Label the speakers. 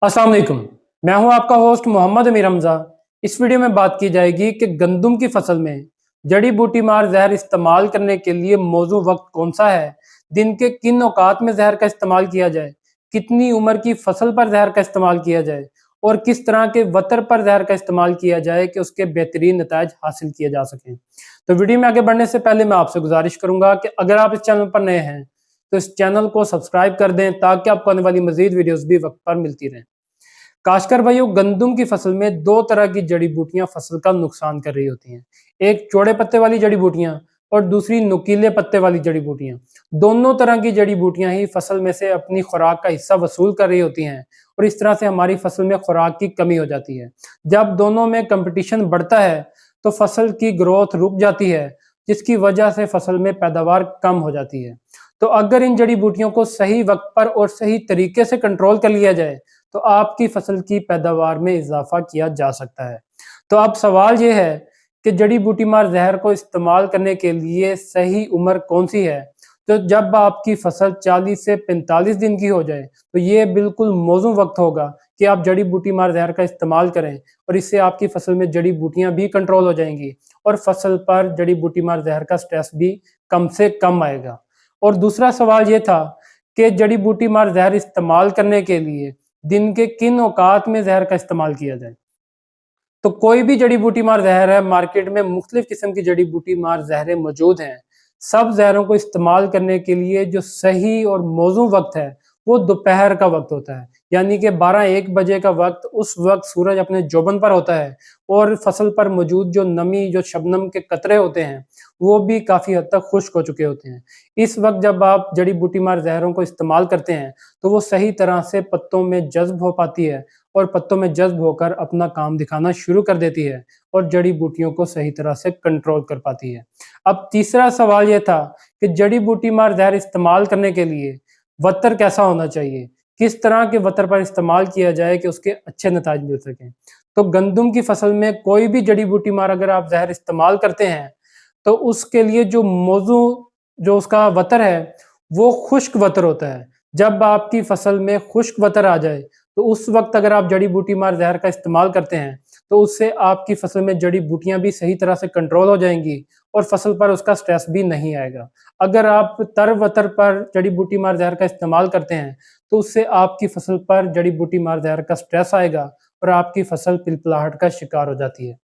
Speaker 1: अस्सलाम वालेकुम। मैं हूं आपका होस्ट मोहम्मद अमीर हमजा। इस वीडियो में बात की जाएगी कि गंदम की फसल में जड़ी बूटी मार जहर इस्तेमाल करने के लिए मौजू वक्त कौन सा है, दिन के किन औकात में जहर का इस्तेमाल किया जाए, कितनी उम्र की फसल पर जहर का इस्तेमाल किया जाए और किस तरह के वतर पर जहर का इस्तेमाल किया जाए कि उसके बेहतरीन नताज हासिल किए जा सकें। तो वीडियो में आगे बढ़ने से पहले मैं आपसे गुजारिश करूंगा कि अगर आप इस चैनल पर नए हैं तो इस चैनल को सब्सक्राइब कर दें ताकि आपको आने वाली मजीद वीडियोस भी वक्त पर मिलती रहें। काश्तकार भाइयों, गंदम की फसल में दो तरह की जड़ी बूटियां फसल का नुकसान कर रही होती हैं। एक चौड़े पत्ते वाली जड़ी बूटियां और दूसरी नुकीले पत्ते वाली जड़ी बूटियां। दोनों तरह की जड़ी बूटियां ही फसल में से अपनी खुराक का हिस्सा वसूल कर रही होती हैं और इस तरह से हमारी फसल में खुराक की कमी हो जाती है। जब दोनों में कंपटीशन बढ़ता है तो फसल की ग्रोथ रुक जाती है, जिसकी वजह से फसल में पैदावार कम हो जाती है। तो अगर इन जड़ी बूटियों को सही वक्त पर और सही तरीके से कंट्रोल कर लिया जाए तो आपकी फसल की पैदावार में इजाफा किया जा सकता है। तो अब सवाल ये है कि जड़ी बूटी मार जहर को इस्तेमाल करने के लिए सही उम्र कौन सी है। तो जब आपकी फसल 40 से 45 दिन की हो जाए तो ये बिल्कुल मौजूद वक्त होगा कि आप जड़ी बूटी मार जहर का इस्तेमाल करें और इससे आपकी फसल में जड़ी बूटियां भी कंट्रोल हो जाएंगी और फसल पर जड़ी बूटी मार जहर का स्ट्रेस भी कम से कम आएगा। और दूसरा सवाल ये था कि जड़ी बूटी मार जहर इस्तेमाल करने के लिए दिन के किन औकात में जहर का इस्तेमाल किया जाए। तो कोई भी जड़ी बूटी मार जहर है, मार्केट में मुख्तलिफ किस्म की जड़ी बूटी मार जहरें मौजूद हैं। सब जहरों को इस्तेमाल करने के लिए जो सही और मौजू वक्त है वो दोपहर का वक्त होता है, यानी कि 12-1 बजे का वक्त। उस वक्त सूरज अपने जोबन पर होता है और फसल पर मौजूद जो नमी, जो शबनम के कतरे होते हैं वो भी काफ़ी हद तक खुश्क हो चुके होते हैं। इस वक्त जब आप जड़ी बूटी मार जहरों को इस्तेमाल करते हैं तो वो सही तरह से पत्तों में जज्ब हो पाती है और पत्तों में जज्ब होकर अपना काम दिखाना शुरू कर देती है और जड़ी बूटियों को सही तरह से कंट्रोल कर पाती है। अब तीसरा सवाल यह था कि जड़ी बूटी मार जहर इस्तेमाल करने के लिए वतर कैसा होना चाहिए, किस तरह के वतर पर इस्तेमाल किया जाए कि उसके अच्छे नताज मिल सकें। तो गंदम की फसल में कोई भी जड़ी बूटी मार अगर आप जहर इस्तेमाल करते हैं तो उसके लिए जो उसका वतर है वो खुश्क वतर होता है। जब आपकी फसल में खुश्क वतर आ जाए तो उस वक्त अगर आप जड़ी बूटी मार जहर का इस्तेमाल करते हैं तो उससे आपकी फसल में जड़ी बूटियां भी सही तरह से कंट्रोल हो जाएंगी और फसल पर उसका स्ट्रेस भी नहीं आएगा। अगर आप तर वतर पर जड़ी बूटी मार जहर का इस्तेमाल करते हैं तो उससे आपकी फसल पर जड़ी बूटी मार जहर का स्ट्रेस आएगा और आपकी फसल पिलपलाहट का शिकार हो जाती है।